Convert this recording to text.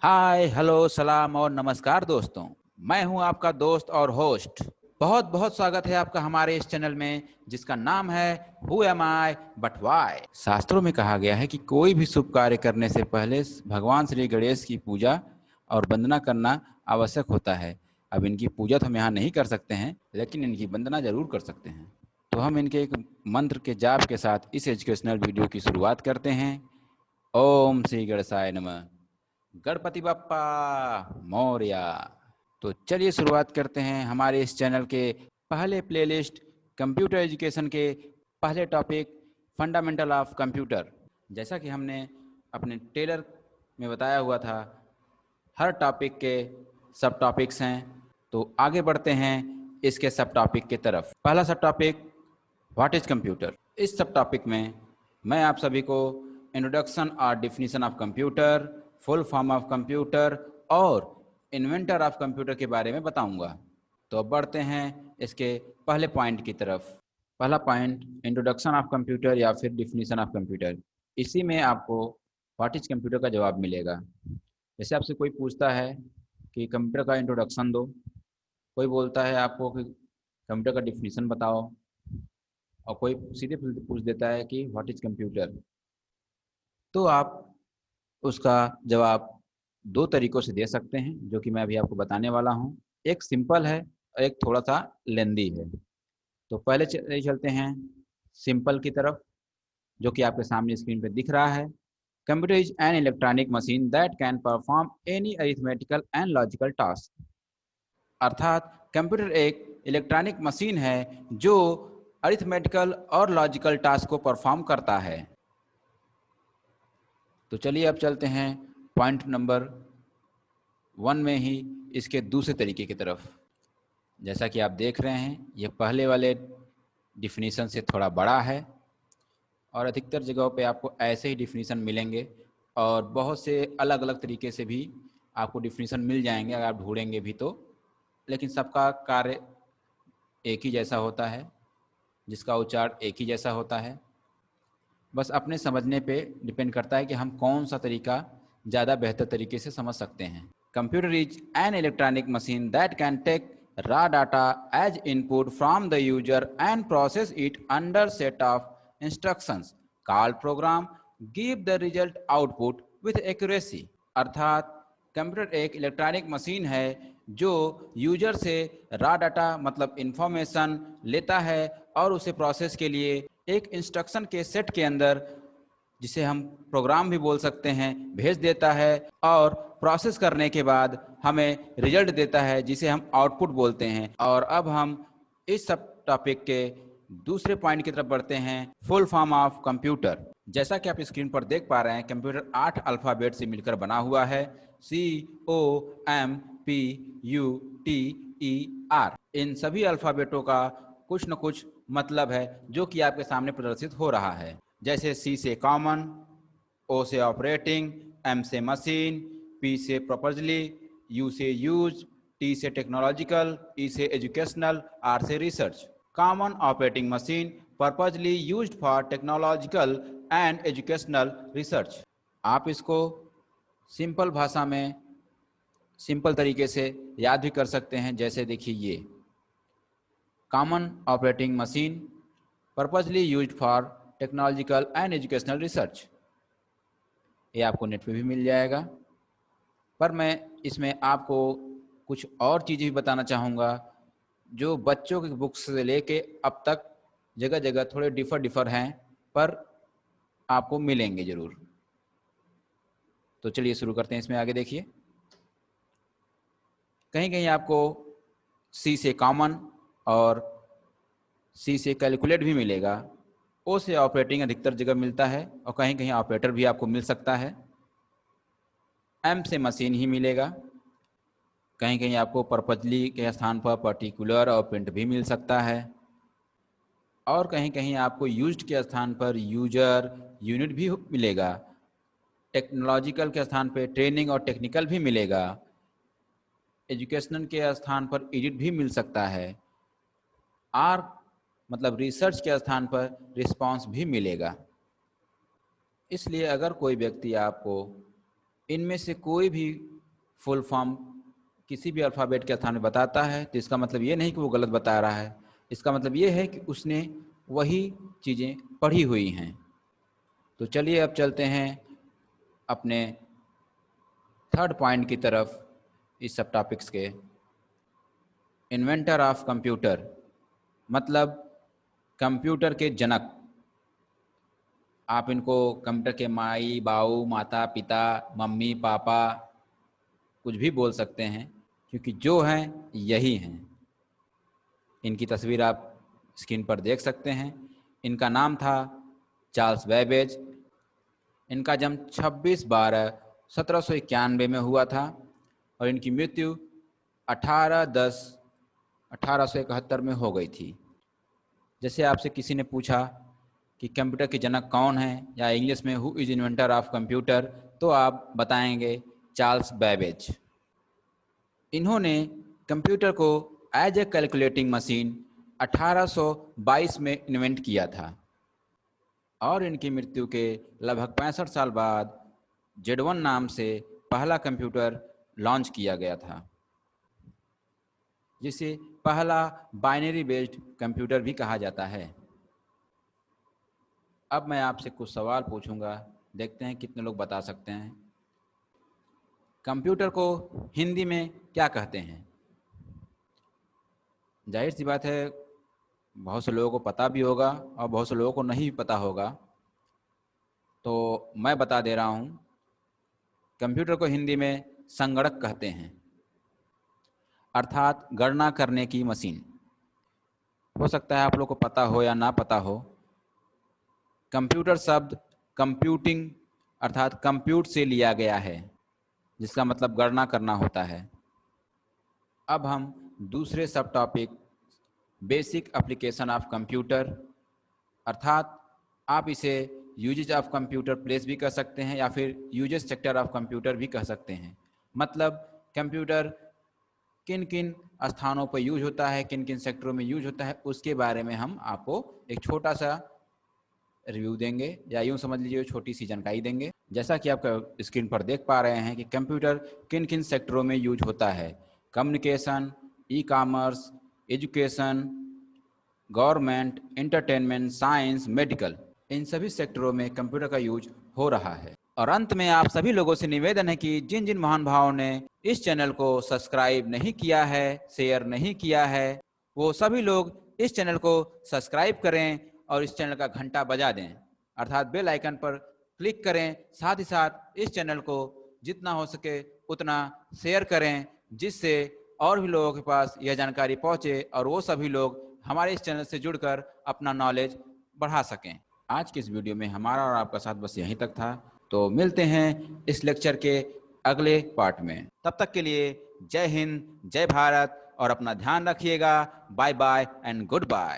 Hi hello सलाम और नमस्कार दोस्तों। मैं हूं आपका दोस्त और होस्ट। बहुत बहुत स्वागत है आपका हमारे इस चैनल में जिसका नाम है who am I but why. शास्त्रों में कहा गया है कि कोई भी शुभ कार्य करने से पहले भगवान श्री गणेश की पूजा और वंदना करना आवश्यक होता है। अब इनकी पूजा तो हम यहाँ नहीं कर सकते हैं, लेकिन इनकी वंदना जरूर कर सकते हैं। तो हम इनके एक मंत्र के जाप के साथ इस एजुकेशनल वीडियो की शुरुआत करते हैं। ओम श्री गणेशाय नमः। गणपति बप्पा मोरया। तो चलिए शुरुआत करते हैं हमारे इस चैनल के पहले प्लेलिस्ट कंप्यूटर एजुकेशन के पहले टॉपिक फंडामेंटल ऑफ कंप्यूटर। जैसा कि हमने अपने टेलर में बताया हुआ था, हर टॉपिक के सब टॉपिक्स हैं। तो आगे बढ़ते हैं इसके सब टॉपिक की तरफ। पहला सब टॉपिक व्हाट इज कंप्यूटर। इस सब टॉपिक में मैं आप सभी को इंट्रोडक्शन और definition of computer, full form of computer और इन्वेंटर ऑफ कंप्यूटर के बारे में बताऊंगा। तो अब बढ़ते हैं इसके पहले पॉइंट की तरफ। पहला पॉइंट इंट्रोडक्शन ऑफ कंप्यूटर या फिर डिफिनीशन ऑफ कंप्यूटर। इसी में आपको व्हाट इज कंप्यूटर का जवाब मिलेगा। जैसे आपसे कोई पूछता है कि कंप्यूटर का इंट्रोडक्शन दो, कोई बोलता है आपको कि कंप्यूटर का डिफिनीशन बताओ, और कोई सीधे पूछ देता है कि व्हाट इज कंप्यूटर। तो आप उसका जवाब दो तरीकों से दे सकते हैं, जो कि मैं अभी आपको बताने वाला हूँ। एक सिंपल है और एक थोड़ा सा लेंदी है। तो पहले चलते हैं सिंपल की तरफ, जो कि आपके सामने स्क्रीन पे दिख रहा है। Computer is an electronic machine that can perform any arithmetical and logical task. अर्थात कंप्यूटर एक इलेक्ट्रॉनिक मशीन है जो अरिथमेटिकल और लॉजिकल टास्क को परफॉर्म करता है। तो चलिए अब चलते हैं पॉइंट नंबर 1 में ही इसके दूसरे तरीके की तरफ। जैसा कि आप देख रहे हैं, ये पहले वाले डिफिनीशन से थोड़ा बड़ा है और अधिकतर जगहों पे आपको ऐसे ही डिफिनीशन मिलेंगे और बहुत से अलग अलग तरीके से भी आपको डिफिनीशन मिल जाएंगे अगर आप ढूंढेंगे भी तो। लेकिन सबका कार्य एक ही जैसा होता है, जिसका उच्चारण एक ही जैसा होता है। बस अपने समझने पे डिपेंड करता है कि हम कौन सा तरीका ज़्यादा बेहतर तरीके से समझ सकते हैं। Computer is an electronic machine that can take raw data as input from the user and process it under set of instructions called program, give the result output with accuracy। अर्थात कंप्यूटर एक electronic machine है जो user से raw data मतलब information लेता है और उसे प्रोसेस के लिए एक इंस्ट्रक्शन के सेट के अंदर, जिसे हम प्रोग्राम भी बोल सकते हैं, भेज देता है और प्रोसेस करने के बाद हमें रिजल्ट देता है जिसे हम आउटपुट बोलते हैं। और अब हम इस सब टॉपिक के दूसरे पॉइंट की तरफ बढ़ते हैं, फुल फॉर्म ऑफ कंप्यूटर। जैसा कि आप स्क्रीन पर देख पा रहे हैं, कंप्यूटर 8 अल्फाबेट से मिलकर बना हुआ है। COMPUTER। इन सभी अल्फाबेटों का कुछ न कुछ मतलब है जो कि आपके सामने प्रदर्शित हो रहा है। जैसे C से कॉमन, O से ऑपरेटिंग, M से मशीन, P से प्रोपोजली, U से यूज, T से टेक्नोलॉजिकल, E से एजुकेशनल, R से research. Common operating machine purposely used for technological and educational research. आप इसको सिंपल भाषा में सिंपल तरीके से याद भी कर सकते हैं। जैसे देखिए, ये common operating machine purposely used for technological and educational research. ये आपको नेट पे भी मिल जाएगा, पर मैं इसमें आपको कुछ और चीज़ें भी बताना चाहूँगा जो बच्चों की बुक्स से लेके अब तक जगह जगह थोड़े डिफर हैं, पर आपको मिलेंगे ज़रूर। तो चलिए शुरू करते हैं। इसमें आगे देखिए, कहीं कहीं आपको सी से कॉमन और सी से कैलकुलेट भी मिलेगा। ओ से ऑपरेटिंग अधिकतर जगह मिलता है और कहीं कहीं ऑपरेटर भी आपको मिल सकता है। एम से मशीन ही मिलेगा। कहीं कहीं आपको पर्पजली के स्थान पर पर्टिकुलर और प्रिंट भी मिल सकता है, और कहीं कहीं आपको यूज्ड के स्थान पर यूजर यूनिट भी मिलेगा। टेक्नोलॉजिकल के स्थान पर ट्रेनिंग और टेक्निकल भी मिलेगा। एजुकेशनल के स्थान पर एडिट भी मिल सकता है। आर मतलब रिसर्च के स्थान पर रिस्पांस भी मिलेगा। इसलिए अगर कोई व्यक्ति आपको इनमें से कोई भी फुल फॉर्म किसी भी अल्फ़ाबेट के स्थान में बताता है तो इसका मतलब ये नहीं कि वो गलत बता रहा है, इसका मतलब ये है कि उसने वही चीज़ें पढ़ी हुई हैं। तो चलिए अब चलते हैं अपने थर्ड पॉइंट की तरफ इस सब टॉपिक्स के। इन्वेंटर ऑफ कंप्यूटर मतलब कंप्यूटर के जनक। आप इनको कंप्यूटर के माई बाऊ माता पिता मम्मी पापा कुछ भी बोल सकते हैं, क्योंकि जो हैं यही हैं। इनकी तस्वीर आप स्क्रीन पर देख सकते हैं। इनका नाम था चार्ल्स बैबेज। इनका जन्म 26/12/1791 में हुआ था और इनकी मृत्यु 18/10/1871 में हो गई थी। जैसे आपसे किसी ने पूछा कि कंप्यूटर के जनक कौन है, या इंग्लिश में who is inventor of computer, तो आप बताएंगे चार्ल्स बैबेज। इन्होंने कंप्यूटर को एज ए कैलकुलेटिंग मशीन 1822 में इन्वेंट किया था और इनकी मृत्यु के लगभग 65 साल बाद Z1 नाम से पहला कंप्यूटर लॉन्च किया गया था, जिसे पहला बाइनरी बेस्ड कंप्यूटर भी कहा जाता है। अब मैं आपसे कुछ सवाल पूछूंगा, देखते हैं कितने लोग बता सकते हैं। कंप्यूटर को हिंदी में क्या कहते हैं? जाहिर सी बात है बहुत से लोगों को पता भी होगा और बहुत से लोगों को नहीं पता होगा, तो मैं बता दे रहा हूँ। कंप्यूटर को हिंदी में संगणक कहते हैं, अर्थात गणना करने की मशीन। हो सकता है आप लोग को पता हो या ना पता हो। कंप्यूटर शब्द कंप्यूटिंग अर्थात कंप्यूट से लिया गया है, जिसका मतलब गणना करना होता है। अब हम दूसरे सब topic basic application of computer, अर्थात आप इसे यूजेज ऑफ कंप्यूटर प्लेस भी कह सकते हैं या फिर यूजेज सेक्टर ऑफ कंप्यूटर भी कह सकते हैं। मतलब कंप्यूटर किन किन स्थानों पर यूज होता है, किन किन सेक्टरों में यूज होता है, उसके बारे में हम आपको एक छोटा सा रिव्यू देंगे, या यूँ समझ लीजिए छोटी सी जानकारी देंगे। जैसा कि आप स्क्रीन पर देख पा रहे हैं कि कंप्यूटर किन किन सेक्टरों में यूज होता है। Communication, e commerce, education, government, entertainment, science, medical, इन सभी सेक्टरों में कंप्यूटर का यूज हो रहा है। और अंत में आप सभी लोगों से निवेदन है कि जिन जिन महान भावों ने इस चैनल को सब्सक्राइब नहीं किया है, शेयर नहीं किया है, वो सभी लोग इस चैनल को सब्सक्राइब करें और इस चैनल का घंटा बजा दें, अर्थात बेल आइकन पर क्लिक करें। साथ ही साथ इस चैनल को जितना हो सके उतना शेयर करें, जिससे और भी लोगों के पास यह जानकारी पहुंचे और वो सभी लोग हमारे इस चैनल से जुड़कर अपना नॉलेज बढ़ा सकें। आज के इस वीडियो में हमारा और आपका साथ बस यहीं तक था। तो मिलते हैं इस लेक्चर के अगले पार्ट में। तब तक के लिए जय हिंद, जय भारत और अपना ध्यान रखिएगा। Bye bye and good bye.